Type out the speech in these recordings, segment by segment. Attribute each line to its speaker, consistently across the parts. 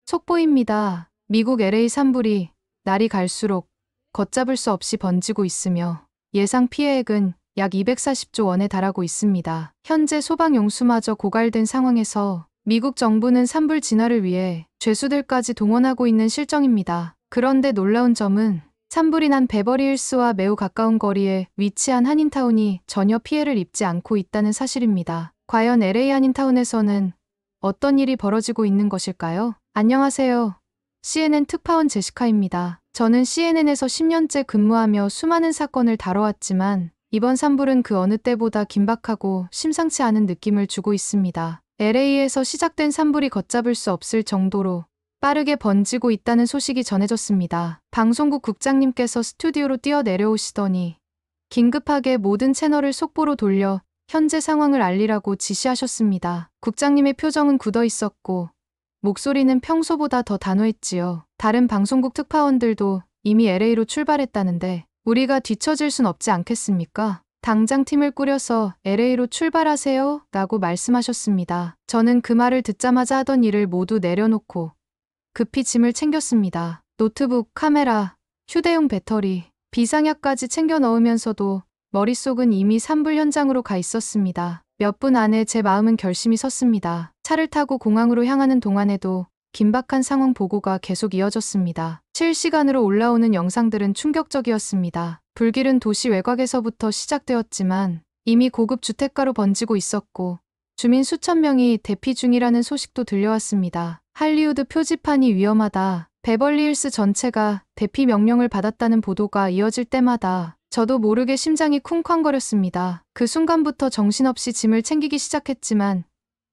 Speaker 1: 속보입니다. 미국 LA 산불이 날이 갈수록 걷잡을 수 없이 번지고 있으며 예상 피해액은 약 240조 원에 달하고 있습니다. 현재 소방용수마저 고갈된 상황에서 미국 정부는 산불 진화를 위해 죄수들까지 동원하고 있는 실정입니다. 그런데 놀라운 점은 산불이 난 베버리힐스와 매우 가까운 거리에 위치한 한인타운이 전혀 피해를 입지 않고 있다는 사실입니다. 과연 LA 한인타운에서는 어떤 일이 벌어지고 있는 것일까요? 안녕하세요. CNN 특파원 제시카입니다. 저는 CNN에서 10년째 근무하며 수많은 사건을 다뤄왔지만 이번 산불은 그 어느 때보다 긴박하고 심상치 않은 느낌을 주고 있습니다. LA에서 시작된 산불이 걷잡을 수 없을 정도로 빠르게 번지고 있다는 소식이 전해졌습니다. 방송국 국장님께서 스튜디오로 뛰어내려오시더니 긴급하게 모든 채널을 속보로 돌려 현재 상황을 알리라고 지시하셨습니다. 국장님의 표정은 굳어 있었고 목소리는 평소보다 더 단호했지요. 다른 방송국 특파원들도 이미 LA로 출발했다는데 우리가 뒤처질 순 없지 않겠습니까? 당장 팀을 꾸려서 LA로 출발하세요 라고 말씀하셨습니다. 저는 그 말을 듣자마자 하던 일을 모두 내려놓고 급히 짐을 챙겼습니다. 노트북, 카메라, 휴대용 배터리, 비상약까지 챙겨 넣으면서도 머릿속은 이미 산불 현장으로 가 있었습니다. 몇 분 안에 제 마음은 결심이 섰습니다. 차를 타고 공항으로 향하는 동안에도 긴박한 상황 보고가 계속 이어졌습니다. 실시간으로 올라오는 영상들은 충격적이었습니다. 불길은 도시 외곽에서부터 시작되었지만 이미 고급 주택가로 번지고 있었고 주민 수천 명이 대피 중이라는 소식도 들려왔습니다. 할리우드 표지판이 위험하다. 베벌리힐스 전체가 대피 명령을 받았다는 보도가 이어질 때마다 저도 모르게 심장이 쿵쾅거렸습니다. 그 순간부터 정신없이 짐을 챙기기 시작했지만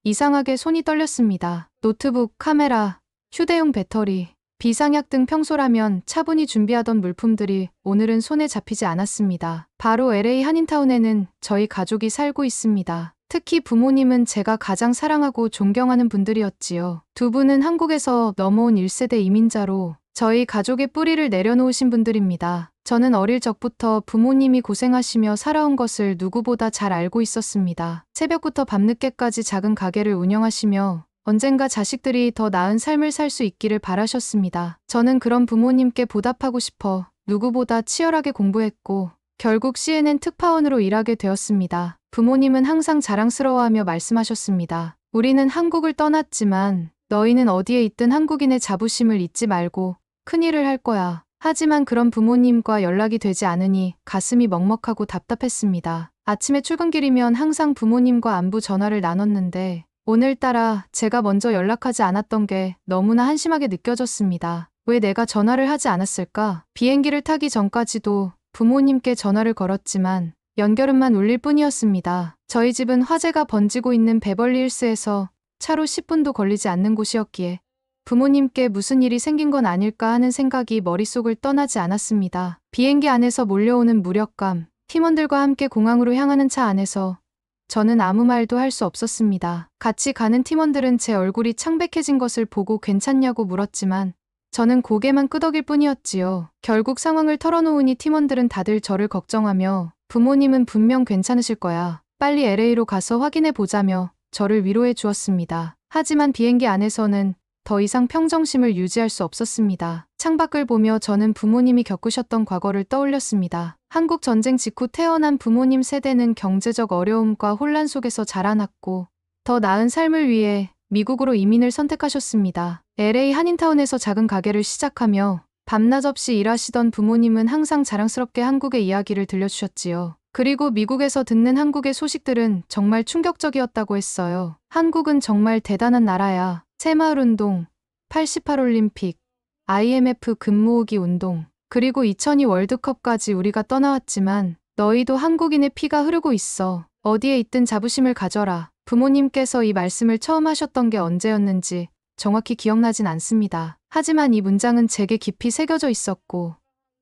Speaker 1: 이상하게 손이 떨렸습니다. 노트북, 카메라, 휴대용 배터리, 비상약 등 평소라면 차분히 준비하던 물품들이 오늘은 손에 잡히지 않았습니다. 바로 LA 한인타운에는 저희 가족이 살고 있습니다. 특히 부모님은 제가 가장 사랑하고 존경하는 분들이었지요. 두 분은 한국에서 넘어온 1세대 이민자로 저희 가족의 뿌리를 내려놓으신 분들입니다. 저는 어릴 적부터 부모님이 고생하시며 살아온 것을 누구보다 잘 알고 있었습니다. 새벽부터 밤늦게까지 작은 가게를 운영하시며 언젠가 자식들이 더 나은 삶을 살 수 있기를 바라셨습니다. 저는 그런 부모님께 보답하고 싶어 누구보다 치열하게 공부했고 결국 CNN 특파원으로 일하게 되었습니다. 부모님은 항상 자랑스러워하며 말씀하셨습니다. 우리는 한국을 떠났지만 너희는 어디에 있든 한국인의 자부심을 잊지 말고 큰일을 할 거야. 하지만 그런 부모님과 연락이 되지 않으니 가슴이 먹먹하고 답답했습니다. 아침에 출근길이면 항상 부모님과 안부 전화를 나눴는데 오늘따라 제가 먼저 연락하지 않았던 게 너무나 한심하게 느껴졌습니다. 왜 내가 전화를 하지 않았을까? 비행기를 타기 전까지도 부모님께 전화를 걸었지만 연결음만 울릴 뿐이었습니다. 저희 집은 화재가 번지고 있는 베벌리힐스에서 차로 10분도 걸리지 않는 곳이었기에 부모님께 무슨 일이 생긴 건 아닐까 하는 생각이 머릿속을 떠나지 않았습니다. 비행기 안에서 몰려오는 무력감, 팀원들과 함께 공항으로 향하는 차 안에서 저는 아무 말도 할 수 없었습니다. 같이 가는 팀원들은 제 얼굴이 창백해진 것을 보고 괜찮냐고 물었지만 저는 고개만 끄덕일 뿐이었지요. 결국 상황을 털어놓으니 팀원들은 다들 저를 걱정하며 부모님은 분명 괜찮으실 거야. 빨리 LA로 가서 확인해 보자며 저를 위로해 주었습니다. 하지만 비행기 안에서는 더 이상 평정심을 유지할 수 없었습니다. 창밖을 보며 저는 부모님이 겪으셨던 과거를 떠올렸습니다. 한국 전쟁 직후 태어난 부모님 세대는 경제적 어려움과 혼란 속에서 자라났고 더 나은 삶을 위해 미국으로 이민을 선택하셨습니다. LA 한인타운에서 작은 가게를 시작하며 밤낮 없이 일하시던 부모님은 항상 자랑스럽게 한국의 이야기를 들려주셨지요. 그리고 미국에서 듣는 한국의 소식들은 정말 충격적이었다고 했어요. 한국은 정말 대단한 나라야. 새마을운동, 88올림픽, IMF 금 모으기 운동, 그리고 2002 월드컵까지 우리가 떠나왔지만 너희도 한국인의 피가 흐르고 있어. 어디에 있든 자부심을 가져라. 부모님께서 이 말씀을 처음 하셨던 게 언제였는지 정확히 기억나진 않습니다. 하지만 이 문장은 제게 깊이 새겨져 있었고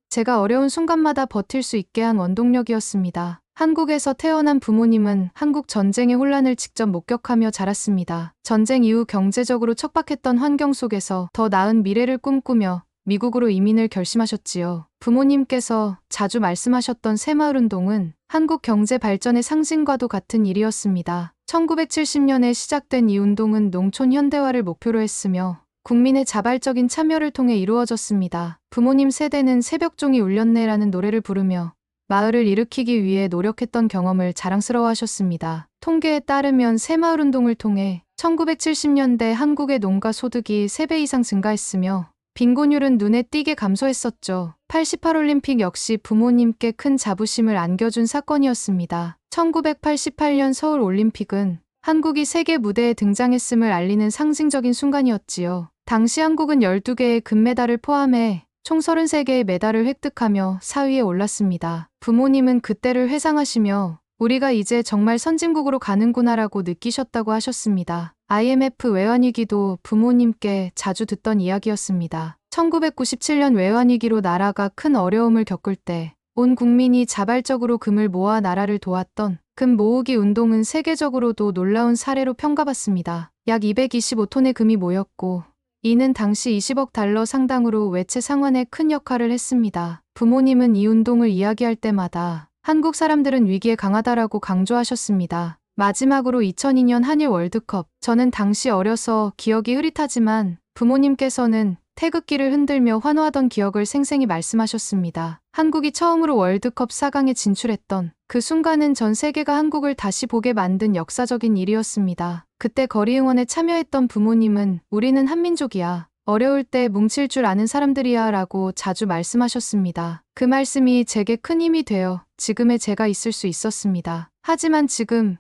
Speaker 1: 제가 어려운 순간마다 버틸 수 있게 한 원동력이었습니다. 한국에서 태어난 부모님은 한국 전쟁의 혼란을 직접 목격하며 자랐습니다. 전쟁 이후 경제적으로 척박했던 환경 속에서 더 나은 미래를 꿈꾸며 미국으로 이민을 결심하셨지요. 부모님께서 자주 말씀하셨던 새마을운동은 한국 경제 발전의 상징과도 같은 일이었습니다. 1970년에 시작된 이 운동은 농촌 현대화를 목표로 했으며 국민의 자발적인 참여를 통해 이루어졌습니다. 부모님 세대는 새벽종이 울렸네라는 노래를 부르며 마을을 일으키기 위해 노력했던 경험을 자랑스러워하셨습니다. 통계에 따르면 새마을운동을 통해 1970년대 한국의 농가 소득이 3배 이상 증가했으며 빈곤율은 눈에 띄게 감소했었죠. 88올림픽 역시 부모님께 큰 자부심을 안겨준 사건이었습니다. 1988년 서울올림픽은 한국이 세계 무대에 등장했음을 알리는 상징적인 순간이었지요. 당시 한국은 12개의 금메달을 포함해 총 33개의 메달을 획득하며 4위에 올랐습니다. 부모님은 그때를 회상하시며 우리가 이제 정말 선진국으로 가는구나라고 느끼셨다고 하셨습니다. IMF 외환위기도 부모님께 자주 듣던 이야기였습니다. 1997년 외환위기로 나라가 큰 어려움을 겪을 때 온 국민이 자발적으로 금을 모아 나라를 도왔던 금 모으기 운동은 세계적으로도 놀라운 사례로 평가받습니다. 약 225톤의 금이 모였고 이는 당시 20억 달러 상당으로 외채 상환에 큰 역할을 했습니다. 부모님은 이 운동을 이야기할 때마다 한국 사람들은 위기에 강하다라고 강조하셨습니다. 마지막으로 2002년 한일 월드컵. 저는 당시 어려서 기억이 흐릿하지만 부모님께서는 태극기를 흔들며 환호하던 기억을 생생히 말씀하셨습니다. 한국이 처음으로 월드컵 4강에 진출했던 그 순간은 전 세계가 한국을 다시 보게 만든 역사적인 일이었습니다. 그때 거리 응원에 참여했던 부모님은 우리는 한민족이야. 어려울 때 뭉칠 줄 아는 사람들이야 라고 자주 말씀하셨습니다. 그 말씀이 제게 큰 힘이 되어 지금의 제가 있을 수 있었습니다. 하지만 지금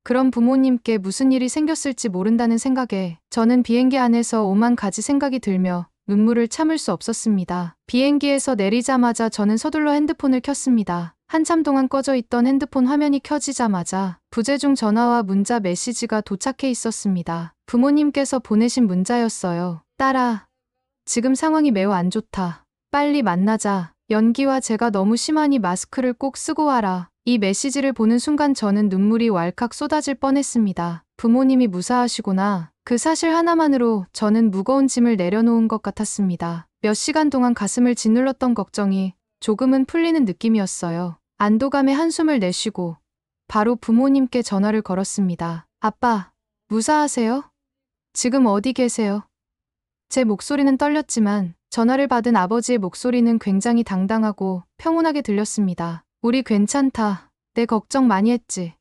Speaker 1: 그런 부모님께 무슨 일이 생겼을지 모른다는 생각에 저는 비행기 안에서 오만 가지 생각이 들며 눈물을 참을 수 없었습니다. 비행기에서 내리자마자 저는 서둘러 핸드폰을 켰습니다. 한참 동안 꺼져 있던 핸드폰 화면이 켜지자마자 부재중 전화와 문자 메시지가 도착해 있었습니다. 부모님께서 보내신 문자였어요. 딸아, 지금 상황이 매우 안 좋다. 빨리 만나자. 연기와 제가 너무 심하니 마스크를 꼭 쓰고 와라. 이 메시지를 보는 순간 저는 눈물이 왈칵 쏟아질 뻔했습니다. 부모님이 무사하시구나. 그 사실 하나만으로 저는 무거운 짐을 내려놓은 것 같았습니다. 몇 시간 동안 가슴을 짓눌렀던 걱정이 조금은 풀리는 느낌이었어요. 안도감에 한숨을 내쉬고 바로 부모님께 전화를 걸었습니다. 아빠, 무사하세요? 지금 어디 계세요? 제 목소리는 떨렸지만 전화를 받은 아버지의 목소리는 굉장히 당당하고 평온하게 들렸습니다. 우리 괜찮다. 내 걱정 많이 했지.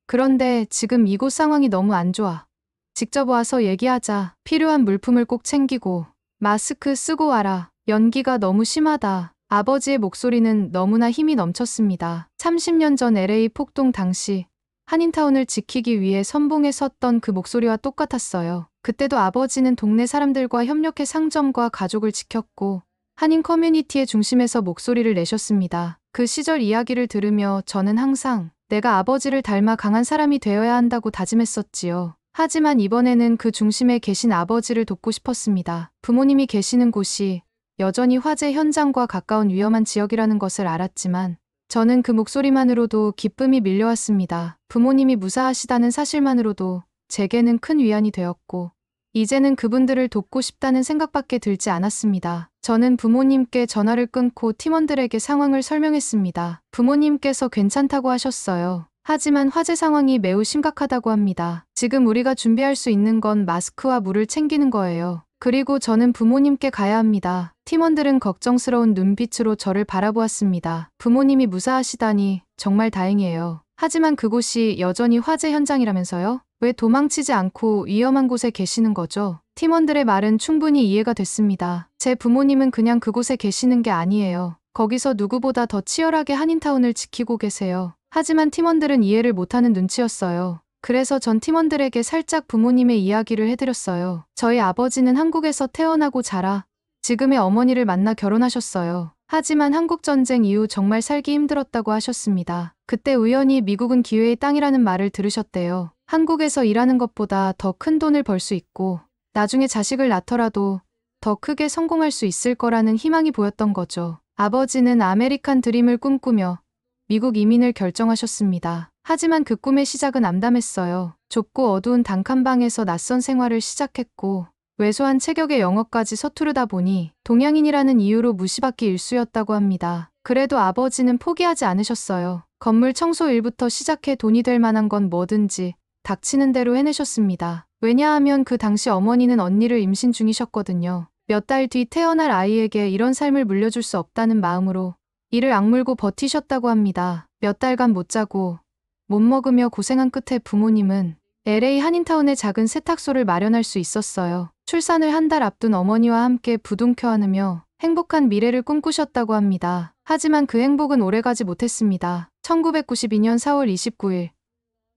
Speaker 1: 그런데 지금 이곳 상황이 너무 안 좋아. 직접 와서 얘기하자. 필요한 물품을 꼭 챙기고 마스크 쓰고 와라. 연기가 너무 심하다. 아버지의 목소리는 너무나 힘이 넘쳤습니다. 30년 전 LA 폭동 당시 한인타운을 지키기 위해 선봉에 섰던 그 목소리와 똑같았어요. 그때도 아버지는 동네 사람들과 협력해 상점과 가족을 지켰고 한인 커뮤니티의 중심에서 목소리를 내셨습니다. 그 시절 이야기를 들으며 저는 항상 내가 아버지를 닮아 강한 사람이 되어야 한다고 다짐했었지요. 하지만 이번에는 그 중심에 계신 아버지를 돕고 싶었습니다. 부모님이 계시는 곳이 여전히 화재 현장과 가까운 위험한 지역이라는 것을 알았지만 저는 그 목소리만으로도 기쁨이 밀려왔습니다. 부모님이 무사하시다는 사실만으로도 제게는 큰 위안이 되었고 이제는 그분들을 돕고 싶다는 생각밖에 들지 않았습니다. 저는 부모님께 전화를 끊고 팀원들에게 상황을 설명했습니다. 부모님께서 괜찮다고 하셨어요. 하지만 화재 상황이 매우 심각하다고 합니다. 지금 우리가 준비할 수 있는 건 마스크와 물을 챙기는 거예요. 그리고 저는 부모님께 가야 합니다. 팀원들은 걱정스러운 눈빛으로 저를 바라보았습니다. 부모님이 무사하시다니 정말 다행이에요. 하지만 그곳이 여전히 화재 현장이라면서요? 왜 도망치지 않고 위험한 곳에 계시는 거죠? 팀원들의 말은 충분히 이해가 됐습니다. 제 부모님은 그냥 그곳에 계시는 게 아니에요. 거기서 누구보다 더 치열하게 한인타운을 지키고 계세요. 하지만 팀원들은 이해를 못하는 눈치였어요. 그래서 전 팀원들에게 살짝 부모님의 이야기를 해드렸어요. 저희 아버지는 한국에서 태어나고 자라 지금의 어머니를 만나 결혼하셨어요. 하지만 한국전쟁 이후 정말 살기 힘들었다고 하셨습니다. 그때 우연히 미국은 기회의 땅이라는 말을 들으셨대요. 한국에서 일하는 것보다 더 큰 돈을 벌 수 있고 나중에 자식을 낳더라도 더 크게 성공할 수 있을 거라는 희망이 보였던 거죠. 아버지는 아메리칸 드림을 꿈꾸며 미국 이민을 결정하셨습니다. 하지만 그 꿈의 시작은 암담했어요. 좁고 어두운 단칸방에서 낯선 생활을 시작했고 왜소한 체격의 영어까지 서투르다 보니 동양인이라는 이유로 무시받기 일쑤였다고 합니다. 그래도 아버지는 포기하지 않으셨어요. 건물 청소 일부터 시작해 돈이 될 만한 건 뭐든지 닥치는 대로 해내셨습니다. 왜냐하면 그 당시 어머니는 언니를 임신 중이셨거든요. 몇 달 뒤 태어날 아이에게 이런 삶을 물려줄 수 없다는 마음으로 이를 악물고 버티셨다고 합니다. 몇 달간 못 자고 못 먹으며 고생한 끝에 부모님은 LA 한인타운에 작은 세탁소를 마련할 수 있었어요. 출산을 한 달 앞둔 어머니와 함께 부둥켜 안으며 행복한 미래를 꿈꾸셨다고 합니다. 하지만 그 행복은 오래가지 못했습니다. 1992년 4월 29일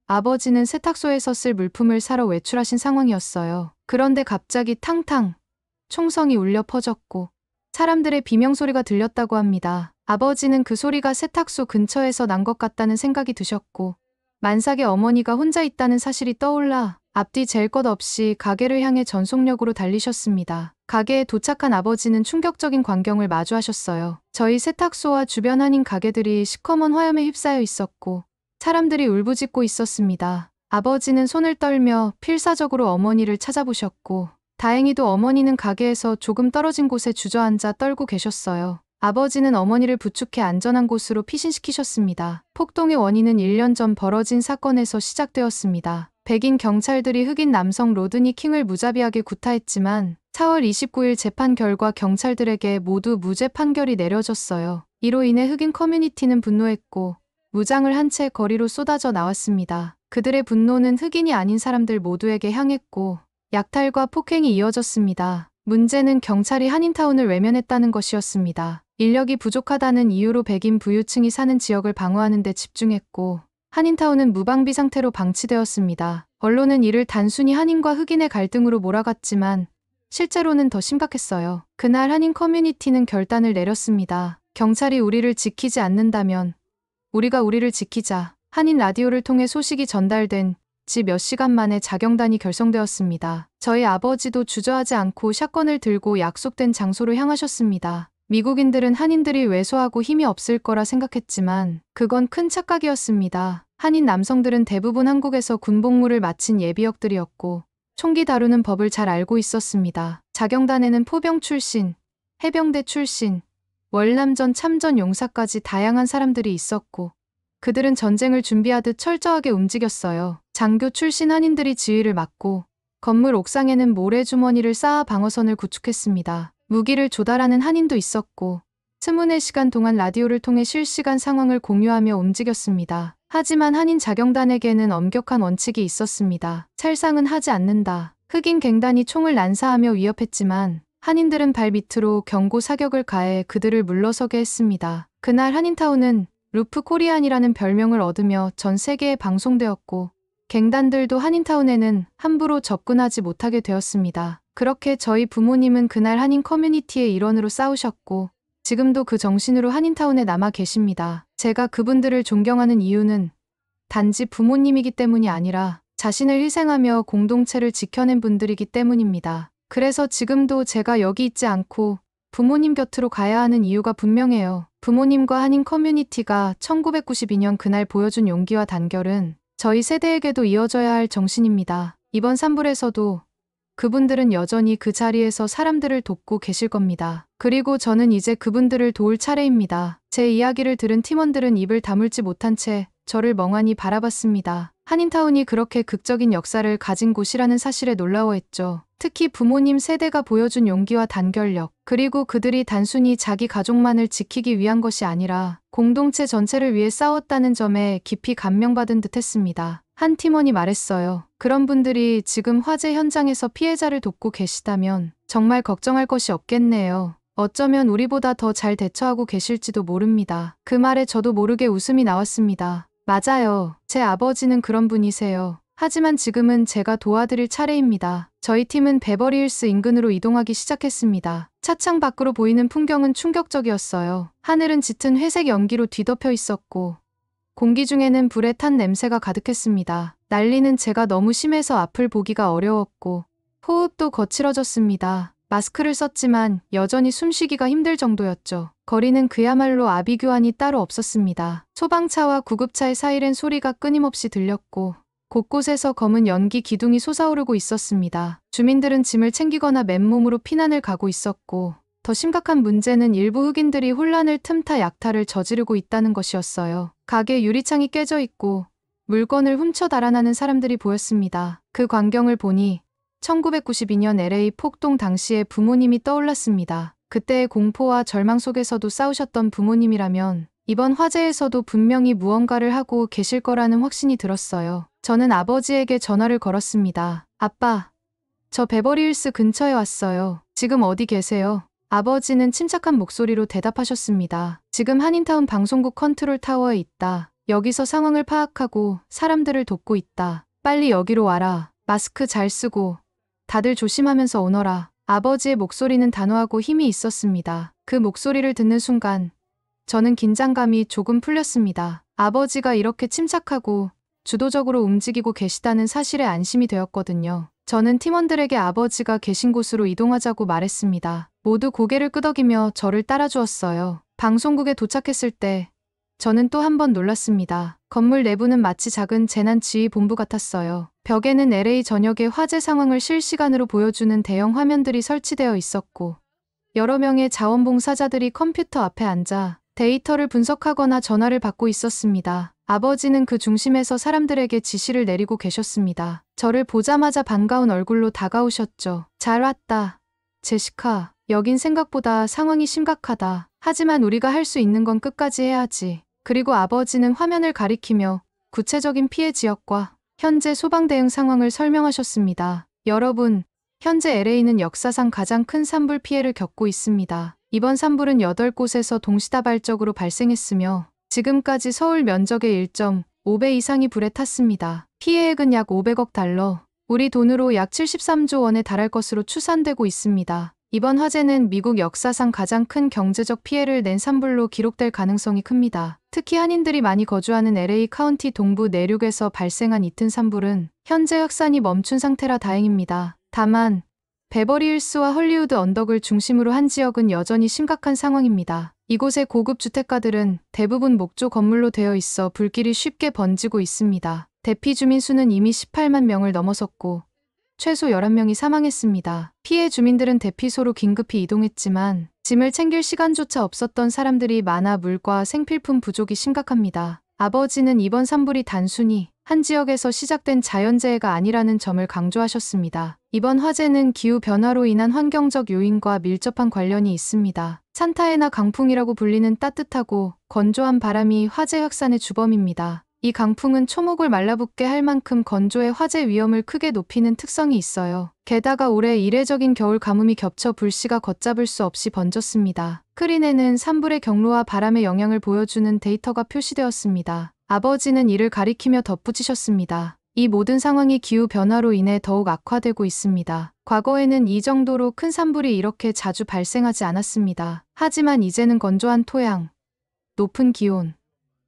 Speaker 1: 아버지는 세탁소에서 쓸 물품을 사러 외출하신 상황이었어요. 그런데 갑자기 탕탕 총성이 울려 퍼졌고 사람들의 비명소리가 들렸다고 합니다. 아버지는 그 소리가 세탁소 근처에서 난 것 같다는 생각이 드셨고 만삭의 어머니가 혼자 있다는 사실이 떠올라 앞뒤 잴 것 없이 가게를 향해 전속력으로 달리셨습니다. 가게에 도착한 아버지는 충격적인 광경을 마주하셨어요. 저희 세탁소와 주변 한인 가게들이 시커먼 화염에 휩싸여 있었고 사람들이 울부짖고 있었습니다. 아버지는 손을 떨며 필사적으로 어머니를 찾아보셨고 다행히도 어머니는 가게에서 조금 떨어진 곳에 주저앉아 떨고 계셨어요. 아버지는 어머니를 부축해 안전한 곳으로 피신시키셨습니다. 폭동의 원인은 1년 전 벌어진 사건에서 시작되었습니다. 백인 경찰들이 흑인 남성 로드니 킹을 무자비하게 구타했지만 4월 29일 재판 결과 경찰들에게 모두 무죄 판결이 내려졌어요. 이로 인해 흑인 커뮤니티는 분노했고 무장을 한 채 거리로 쏟아져 나왔습니다. 그들의 분노는 흑인이 아닌 사람들 모두에게 향했고 약탈과 폭행이 이어졌습니다. 문제는 경찰이 한인타운을 외면했다는 것이었습니다. 인력이 부족하다는 이유로 백인 부유층이 사는 지역을 방어하는 데 집중했고 한인타운은 무방비 상태로 방치되었습니다. 언론은 이를 단순히 한인과 흑인의 갈등으로 몰아갔지만 실제로는 더 심각했어요. 그날 한인 커뮤니티는 결단을 내렸습니다. 경찰이 우리를 지키지 않는다면 우리가 우리를 지키자. 한인 라디오를 통해 소식이 전달된 지 몇 시간 만에 자경단이 결성되었습니다. 저희 아버지도 주저하지 않고 샷건을 들고 약속된 장소로 향하셨습니다. 미국인들은 한인들이 왜소하고 힘이 없을 거라 생각했지만 그건 큰 착각이었습니다. 한인 남성들은 대부분 한국에서 군복무를 마친 예비역들이었고 총기 다루는 법을 잘 알고 있었습니다. 자경단에는 포병 출신, 해병대 출신, 월남전 참전 용사까지 다양한 사람들이 있었고 그들은 전쟁을 준비하듯 철저하게 움직였어요. 장교 출신 한인들이 지휘를 맡고 건물 옥상에는 모래주머니를 쌓아 방어선을 구축했습니다. 무기를 조달하는 한인도 있었고 24시간 동안 라디오를 통해 실시간 상황을 공유하며 움직였습니다. 하지만 한인 자경단에게는 엄격한 원칙이 있었습니다. 살상은 하지 않는다. 흑인 갱단이 총을 난사하며 위협했지만 한인들은 발 밑으로 경고 사격을 가해 그들을 물러서게 했습니다. 그날 한인타운은 루프 코리안이라는 별명을 얻으며 전 세계에 방송되었고 갱단들도 한인타운에는 함부로 접근하지 못하게 되었습니다. 그렇게 저희 부모님은 그날 한인 커뮤니티의 일원으로 싸우셨고 지금도 그 정신으로 한인타운에 남아 계십니다. 제가 그분들을 존경하는 이유는 단지 부모님이기 때문이 아니라 자신을 희생하며 공동체를 지켜낸 분들이기 때문입니다. 그래서 지금도 제가 여기 있지 않고 부모님 곁으로 가야 하는 이유가 분명해요. 부모님과 한인 커뮤니티가 1992년 그날 보여준 용기와 단결은 저희 세대에게도 이어져야 할 정신입니다. 이번 산불에서도 그분들은 여전히 그 자리에서 사람들을 돕고 계실 겁니다. 그리고 저는 이제 그분들을 도울 차례입니다. 제 이야기를 들은 팀원들은 입을 다물지 못한 채 저를 멍하니 바라봤습니다. 한인타운이 그렇게 극적인 역사를 가진 곳이라는 사실에 놀라워했죠. 특히 부모님 세대가 보여준 용기와 단결력, 그리고 그들이 단순히 자기 가족만을 지키기 위한 것이 아니라 공동체 전체를 위해 싸웠다는 점에 깊이 감명받은 듯 했습니다. 한 팀원이 말했어요. 그런 분들이 지금 화재 현장에서 피해자를 돕고 계시다면 정말 걱정할 것이 없겠네요. 어쩌면 우리보다 더 잘 대처하고 계실지도 모릅니다. 그 말에 저도 모르게 웃음이 나왔습니다. 맞아요. 제 아버지는 그런 분이세요. 하지만 지금은 제가 도와드릴 차례입니다. 저희 팀은 베버리힐스 인근으로 이동하기 시작했습니다. 차창 밖으로 보이는 풍경은 충격적이었어요. 하늘은 짙은 회색 연기로 뒤덮여 있었고 공기 중에는 불에 탄 냄새가 가득했습니다. 난리는 제가 너무 심해서 앞을 보기가 어려웠고 호흡도 거칠어졌습니다. 마스크를 썼지만 여전히 숨쉬기가 힘들 정도였죠. 거리는 그야말로 아비규환이 따로 없었습니다. 소방차와 구급차의 사이렌 소리가 끊임없이 들렸고 곳곳에서 검은 연기 기둥이 솟아오르고 있었습니다. 주민들은 짐을 챙기거나 맨몸으로 피난을 가고 있었고 더 심각한 문제는 일부 흑인들이 혼란을 틈타 약탈을 저지르고 있다는 것이었어요. 가게 유리창이 깨져 있고 물건을 훔쳐 달아나는 사람들이 보였습니다. 그 광경을 보니 1992년 LA 폭동 당시에 부모님이 떠올랐습니다. 그때의 공포와 절망 속에서도 싸우셨던 부모님이라면 이번 화재에서도 분명히 무언가를 하고 계실 거라는 확신이 들었어요. 저는 아버지에게 전화를 걸었습니다. 아빠, 저 베버리힐스 근처에 왔어요. 지금 어디 계세요? 아버지는 침착한 목소리로 대답하셨습니다. 지금 한인타운 방송국 컨트롤 타워에 있다. 여기서 상황을 파악하고 사람들을 돕고 있다. 빨리 여기로 와라. 마스크 잘 쓰고 다들 조심하면서 오너라. 아버지의 목소리는 단호하고 힘이 있었습니다. 그 목소리를 듣는 순간 저는 긴장감이 조금 풀렸습니다. 아버지가 이렇게 침착하고 주도적으로 움직이고 계시다는 사실에 안심이 되었거든요. 저는 팀원들에게 아버지가 계신 곳으로 이동하자고 말했습니다. 모두 고개를 끄덕이며 저를 따라주었어요. 방송국에 도착했을 때 저는 또 한 번 놀랐습니다. 건물 내부는 마치 작은 재난지휘본부 같았어요. 벽에는 LA 전역의 화재 상황을 실시간으로 보여주는 대형 화면들이 설치되어 있었고 여러 명의 자원봉사자들이 컴퓨터 앞에 앉아 데이터를 분석하거나 전화를 받고 있었습니다. 아버지는 그 중심에서 사람들에게 지시를 내리고 계셨습니다. 저를 보자마자 반가운 얼굴로 다가오셨죠. 잘 왔다. 제시카, 여긴 생각보다 상황이 심각하다. 하지만 우리가 할 수 있는 건 끝까지 해야지. 그리고 아버지는 화면을 가리키며 구체적인 피해 지역과 현재 소방 대응 상황을 설명하셨습니다. 여러분, 현재 LA는 역사상 가장 큰 산불 피해를 겪고 있습니다. 이번 산불은 8곳에서 동시다발적으로 발생했으며 지금까지 서울 면적의 1.5배 이상이 불에 탔습니다. 피해액은 약 500억 달러, 우리 돈으로 약 73조 원에 달할 것으로 추산되고 있습니다. 이번 화재는 미국 역사상 가장 큰 경제적 피해를 낸 산불로 기록될 가능성이 큽니다. 특히 한인들이 많이 거주하는 LA 카운티 동부 내륙에서 발생한 이튼 산불은 현재 확산이 멈춘 상태라 다행입니다. 다만 베버리힐스와 헐리우드 언덕을 중심으로 한 지역은 여전히 심각한 상황입니다. 이곳의 고급 주택가들은 대부분 목조 건물로 되어 있어 불길이 쉽게 번지고 있습니다. 대피 주민 수는 이미 18만 명을 넘어섰고 최소 11명이 사망했습니다. 피해 주민들은 대피소로 긴급히 이동했지만 짐을 챙길 시간조차 없었던 사람들이 많아 물과 생필품 부족이 심각합니다. 아버지는 이번 산불이 단순히 한 지역에서 시작된 자연재해가 아니라는 점을 강조하셨습니다. 이번 화재는 기후변화로 인한 환경적 요인과 밀접한 관련이 있습니다. 산타에나 강풍이라고 불리는 따뜻하고 건조한 바람이 화재 확산의 주범입니다. 이 강풍은 초목을 말라붙게 할 만큼 건조해 화재 위험을 크게 높이는 특성이 있어요. 게다가 올해 이례적인 겨울 가뭄이 겹쳐 불씨가 걷잡을 수 없이 번졌습니다. 스크린에는 산불의 경로와 바람의 영향을 보여주는 데이터가 표시되었습니다. 아버지는 이를 가리키며 덧붙이셨습니다. 이 모든 상황이 기후변화로 인해 더욱 악화되고 있습니다. 과거에는 이 정도로 큰 산불이 이렇게 자주 발생하지 않았습니다. 하지만 이제는 건조한 토양, 높은 기온,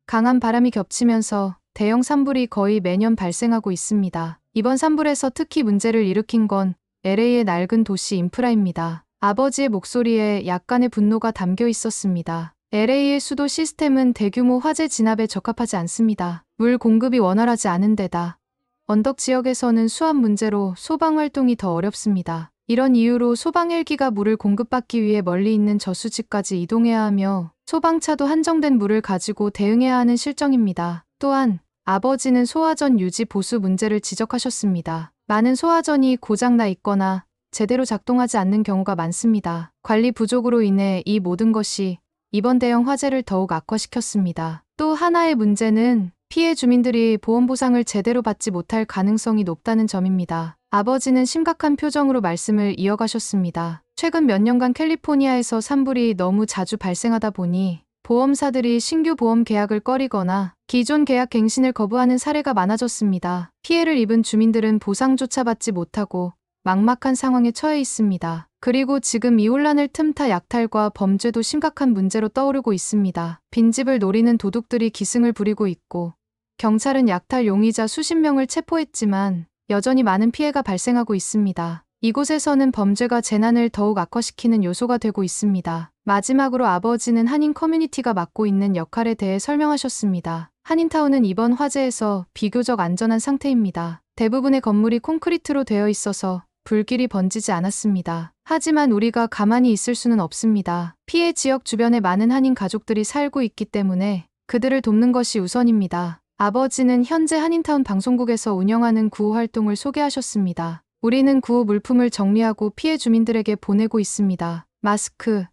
Speaker 1: 강한 바람이 겹치면서 대형 산불이 거의 매년 발생하고 있습니다. 이번 산불에서 특히 문제를 일으킨 건 LA의 낡은 도시 인프라입니다. 아버지의 목소리에 약간의 분노가 담겨 있었습니다. LA의 수도 시스템은 대규모 화재 진압에 적합하지 않습니다. 물 공급이 원활하지 않은 데다 언덕 지역에서는 수압 문제로 소방 활동이 더 어렵습니다. 이런 이유로 소방 헬기가 물을 공급받기 위해 멀리 있는 저수지까지 이동해야 하며 소방차도 한정된 물을 가지고 대응해야 하는 실정입니다. 또한 아버지는 소화전 유지 보수 문제를 지적하셨습니다. 많은 소화전이 고장나 있거나 제대로 작동하지 않는 경우가 많습니다. 관리 부족으로 인해 이 모든 것이 이번 대형 화재를 더욱 악화시켰습니다. 또 하나의 문제는 피해 주민들이 보험 보상을 제대로 받지 못할 가능성이 높다는 점입니다. 아버지는 심각한 표정으로 말씀을 이어가셨습니다. 최근 몇 년간 캘리포니아에서 산불이 너무 자주 발생하다 보니 보험사들이 신규 보험 계약을 꺼리거나 기존 계약 갱신을 거부하는 사례가 많아졌습니다. 피해를 입은 주민들은 보상조차 받지 못하고 막막한 상황에 처해 있습니다. 그리고 지금 이 혼란을 틈타 약탈과 범죄도 심각한 문제로 떠오르고 있습니다. 빈집을 노리는 도둑들이 기승을 부리고 있고 경찰은 약탈 용의자 수십 명을 체포했지만 여전히 많은 피해가 발생하고 있습니다. 이곳에서는 범죄가 재난을 더욱 악화시키는 요소가 되고 있습니다. 마지막으로 아버지는 한인 커뮤니티가 맡고 있는 역할에 대해 설명하셨습니다. 한인타운은 이번 화재에서 비교적 안전한 상태입니다. 대부분의 건물이 콘크리트로 되어 있어서 불길이 번지지 않았습니다. 하지만 우리가 가만히 있을 수는 없습니다. 피해 지역 주변에 많은 한인 가족들이 살고 있기 때문에 그들을 돕는 것이 우선입니다. 아버지는 현재 한인타운 방송국에서 운영하는 구호 활동을 소개하셨습니다. 우리는 구호 물품을 정리하고 피해 주민들에게 보내고 있습니다. 마스크,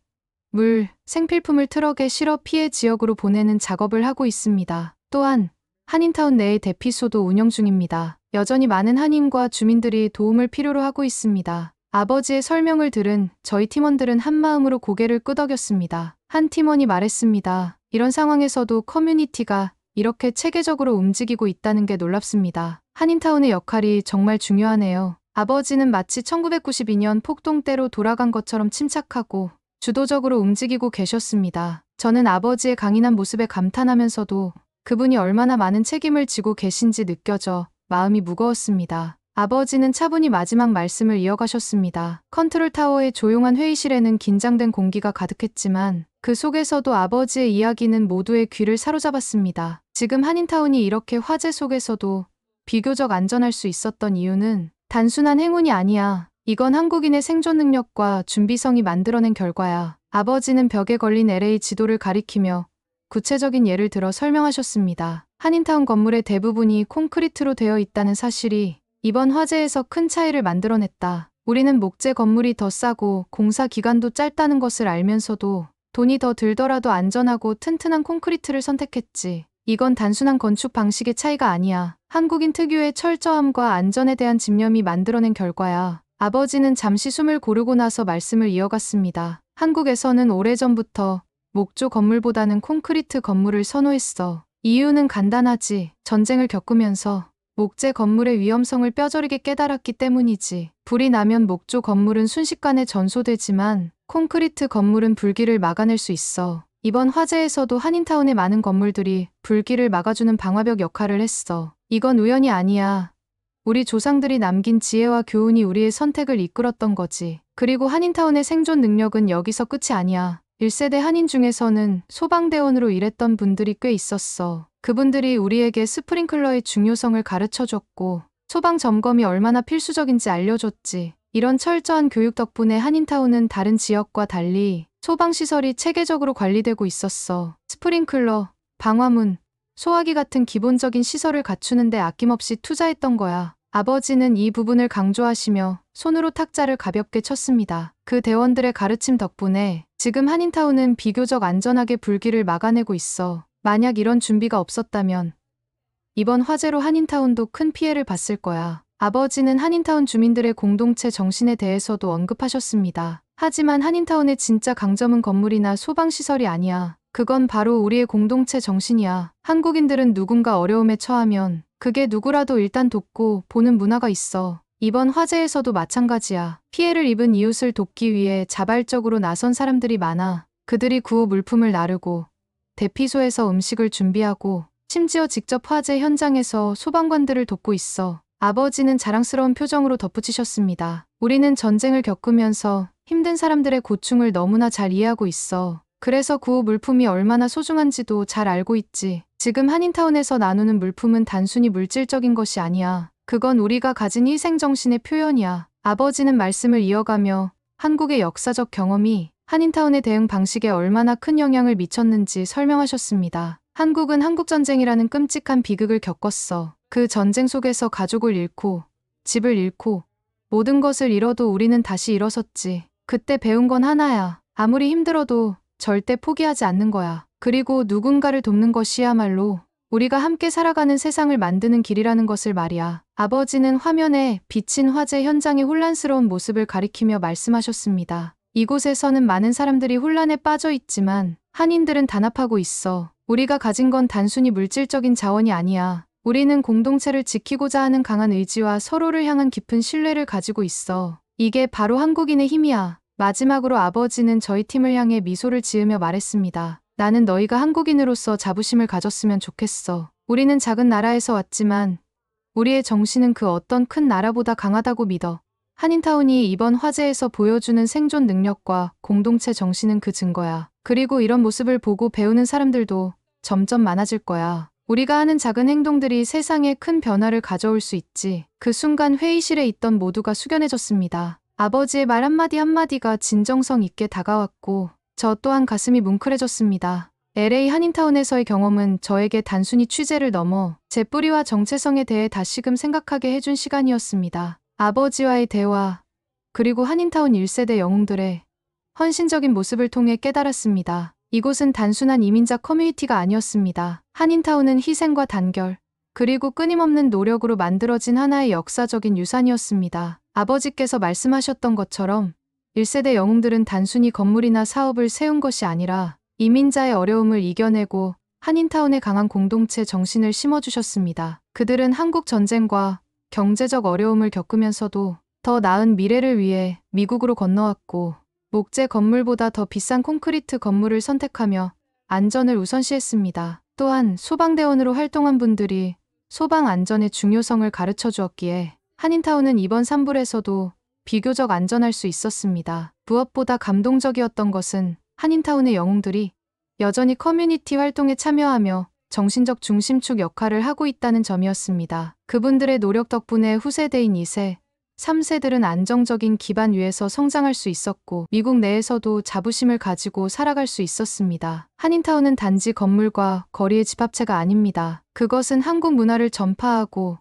Speaker 1: 물, 생필품을 트럭에 실어 피해 지역으로 보내는 작업을 하고 있습니다. 또한 한인타운 내에 대피소도 운영 중입니다. 여전히 많은 한인과 주민들이 도움을 필요로 하고 있습니다. 아버지의 설명을 들은 저희 팀원들은 한마음으로 고개를 끄덕였습니다. 한 팀원이 말했습니다. 이런 상황에서도 커뮤니티가 이렇게 체계적으로 움직이고 있다는 게 놀랍습니다. 한인타운의 역할이 정말 중요하네요. 아버지는 마치 1992년 폭동 때로 돌아간 것처럼 침착하고 주도적으로 움직이고 계셨습니다. 저는 아버지의 강인한 모습에 감탄하면서도 그분이 얼마나 많은 책임을 지고 계신지 느껴져 마음이 무거웠습니다. 아버지는 차분히 마지막 말씀을 이어가셨습니다. 컨트롤타워의 조용한 회의실에는 긴장된 공기가 가득했지만 그 속에서도 아버지의 이야기는 모두의 귀를 사로잡았습니다. 지금 한인타운이 이렇게 화재 속에서도 비교적 안전할 수 있었던 이유는 단순한 행운이 아니야. 이건 한국인의 생존 능력과 준비성이 만들어낸 결과야. 아버지는 벽에 걸린 LA 지도를 가리키며 구체적인 예를 들어 설명하셨습니다. 한인타운 건물의 대부분이 콘크리트로 되어 있다는 사실이 이번 화재에서 큰 차이를 만들어냈다. 우리는 목재 건물이 더 싸고 공사 기간도 짧다는 것을 알면서도 돈이 더 들더라도 안전하고 튼튼한 콘크리트를 선택했지. 이건 단순한 건축 방식의 차이가 아니야. 한국인 특유의 철저함과 안전에 대한 집념이 만들어낸 결과야. 아버지는 잠시 숨을 고르고 나서 말씀을 이어갔습니다. 한국에서는 오래전부터 목조 건물보다는 콘크리트 건물을 선호했어. 이유는 간단하지. 전쟁을 겪으면서 목재 건물의 위험성을 뼈저리게 깨달았기 때문이지. 불이 나면 목조 건물은 순식간에 전소되지만 콘크리트 건물은 불길을 막아낼 수 있어. 이번 화재에서도 한인타운의 많은 건물들이 불길을 막아주는 방화벽 역할을 했어. 이건 우연이 아니야. 우리 조상들이 남긴 지혜와 교훈이 우리의 선택을 이끌었던 거지. 그리고 한인타운의 생존 능력은 여기서 끝이 아니야. 1세대 한인 중에서는 소방대원으로 일했던 분들이 꽤 있었어. 그분들이 우리에게 스프링클러의 중요성을 가르쳐줬고 소방 점검이 얼마나 필수적인지 알려줬지. 이런 철저한 교육 덕분에 한인타운은 다른 지역과 달리 소방시설이 체계적으로 관리되고 있었어. 스프링클러, 방화문, 소화기 같은 기본적인 시설을 갖추는데 아낌없이 투자했던 거야. 아버지는 이 부분을 강조하시며 손으로 탁자를 가볍게 쳤습니다. 그 대원들의 가르침 덕분에 지금 한인타운은 비교적 안전하게 불길을 막아내고 있어. 만약 이런 준비가 없었다면 이번 화재로 한인타운도 큰 피해를 봤을 거야. 아버지는 한인타운 주민들의 공동체 정신에 대해서도 언급하셨습니다. 하지만 한인타운의 진짜 강점은 건물이나 소방시설이 아니야. 그건 바로 우리의 공동체 정신이야. 한국인들은 누군가 어려움에 처하면 그게 누구라도 일단 돕고 보는 문화가 있어. 이번 화재에서도 마찬가지야. 피해를 입은 이웃을 돕기 위해 자발적으로 나선 사람들이 많아. 그들이 구호 물품을 나르고 대피소에서 음식을 준비하고 심지어 직접 화재 현장에서 소방관들을 돕고 있어. 아버지는 자랑스러운 표정으로 덧붙이셨습니다. 우리는 전쟁을 겪으면서 힘든 사람들의 고충을 너무나 잘 이해하고 있어. 그래서 구호 물품이 얼마나 소중한지도 잘 알고 있지. 지금 한인타운에서 나누는 물품은 단순히 물질적인 것이 아니야. 그건 우리가 가진 희생정신의 표현이야. 아버지는 말씀을 이어가며 한국의 역사적 경험이 한인타운의 대응 방식에 얼마나 큰 영향을 미쳤는지 설명하셨습니다. 한국은 한국전쟁이라는 끔찍한 비극을 겪었어. 그 전쟁 속에서 가족을 잃고 집을 잃고 모든 것을 잃어도 우리는 다시 일어섰지. 그때 배운 건 하나야. 아무리 힘들어도 절대 포기하지 않는 거야. 그리고 누군가를 돕는 것이야말로 우리가 함께 살아가는 세상을 만드는 길이라는 것을 말이야. 아버지는 화면에 비친 화재 현장의 혼란스러운 모습을 가리키며 말씀하셨습니다. 이곳에서는 많은 사람들이 혼란에 빠져 있지만 한인들은 단합하고 있어. 우리가 가진 건 단순히 물질적인 자원이 아니야. 우리는 공동체를 지키고자 하는 강한 의지와 서로를 향한 깊은 신뢰를 가지고 있어. 이게 바로 한국인의 힘이야. 마지막으로 아버지는 저희 팀을 향해 미소를 지으며 말했습니다. 나는 너희가 한국인으로서 자부심을 가졌으면 좋겠어. 우리는 작은 나라에서 왔지만 우리의 정신은 그 어떤 큰 나라보다 강하다고 믿어. 한인타운이 이번 화재에서 보여주는 생존 능력과 공동체 정신은 그 증거야. 그리고 이런 모습을 보고 배우는 사람들도 점점 많아질 거야. 우리가 하는 작은 행동들이 세상에 큰 변화를 가져올 수 있지. 그 순간 회의실에 있던 모두가 숙연해졌습니다. 아버지의 말 한마디 한마디가 진정성 있게 다가왔고 저 또한 가슴이 뭉클해졌습니다. LA 한인타운에서의 경험은 저에게 단순히 취재를 넘어 제 뿌리와 정체성에 대해 다시금 생각하게 해준 시간이었습니다. 아버지와의 대화, 그리고 한인타운 1세대 영웅들의 헌신적인 모습을 통해 깨달았습니다. 이곳은 단순한 이민자 커뮤니티가 아니었습니다. 한인타운은 희생과 단결, 그리고 끊임없는 노력으로 만들어진 하나의 역사적인 유산이었습니다. 아버지께서 말씀하셨던 것처럼 1세대 영웅들은 단순히 건물이나 사업을 세운 것이 아니라 이민자의 어려움을 이겨내고 한인타운의 강한 공동체 정신을 심어주셨습니다. 그들은 한국 전쟁과 경제적 어려움을 겪으면서도 더 나은 미래를 위해 미국으로 건너왔고, 목재 건물보다 더 비싼 콘크리트 건물을 선택하며 안전을 우선시했습니다. 또한 소방대원으로 활동한 분들이 소방 안전의 중요성을 가르쳐 주었기에 한인타운은 이번 산불에서도 비교적 안전할 수 있었습니다. 무엇보다 감동적이었던 것은 한인타운의 영웅들이 여전히 커뮤니티 활동에 참여하며 정신적 중심축 역할을 하고 있다는 점이었습니다. 그분들의 노력 덕분에 후세대인 2세, 3세들은 안정적인 기반 위에서 성장할 수 있었고, 미국 내에서도 자부심을 가지고 살아갈 수 있었습니다. 한인타운은 단지 건물과 거리의 집합체가 아닙니다. 그것은 한국 문화를 전파하고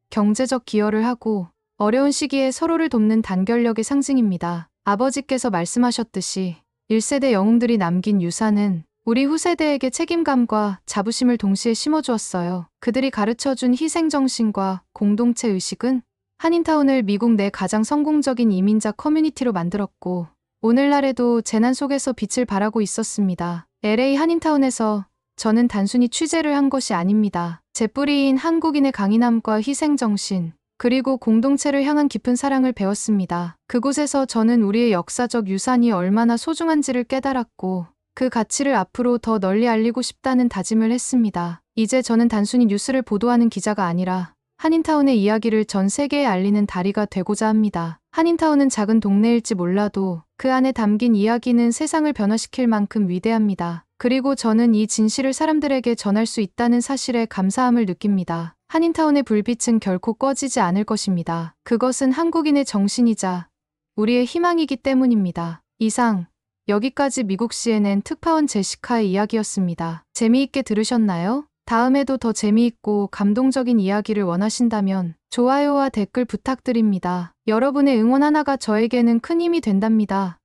Speaker 1: 경제적 기여를 하고 어려운 시기에 서로를 돕는 단결력의 상징입니다. 아버지께서 말씀하셨듯이 1세대 영웅들이 남긴 유산은 우리 후세대에게 책임감과 자부심을 동시에 심어주었어요. 그들이 가르쳐준 희생정신과 공동체 의식은 한인타운을 미국 내 가장 성공적인 이민자 커뮤니티로 만들었고, 오늘날에도 재난 속에서 빛을 발하고 있었습니다. LA 한인타운에서 저는 단순히 취재를 한 것이 아닙니다. 제 뿌리인 한국인의 강인함과 희생정신, 그리고 공동체를 향한 깊은 사랑을 배웠습니다. 그곳에서 저는 우리의 역사적 유산이 얼마나 소중한지를 깨달았고, 그 가치를 앞으로 더 널리 알리고 싶다는 다짐을 했습니다. 이제 저는 단순히 뉴스를 보도하는 기자가 아니라 한인타운의 이야기를 전 세계에 알리는 다리가 되고자 합니다. 한인타운은 작은 동네일지 몰라도 그 안에 담긴 이야기는 세상을 변화시킬 만큼 위대합니다. 그리고 저는 이 진실을 사람들에게 전할 수 있다는 사실에 감사함을 느낍니다. 한인타운의 불빛은 결코 꺼지지 않을 것입니다. 그것은 한국인의 정신이자 우리의 희망이기 때문입니다. 이상, 여기까지 미국 CNN 특파원 제시카의 이야기였습니다. 재미있게 들으셨나요? 다음에도 더 재미있고 감동적인 이야기를 원하신다면 좋아요와 댓글 부탁드립니다. 여러분의 응원 하나가 저에게는 큰 힘이 된답니다.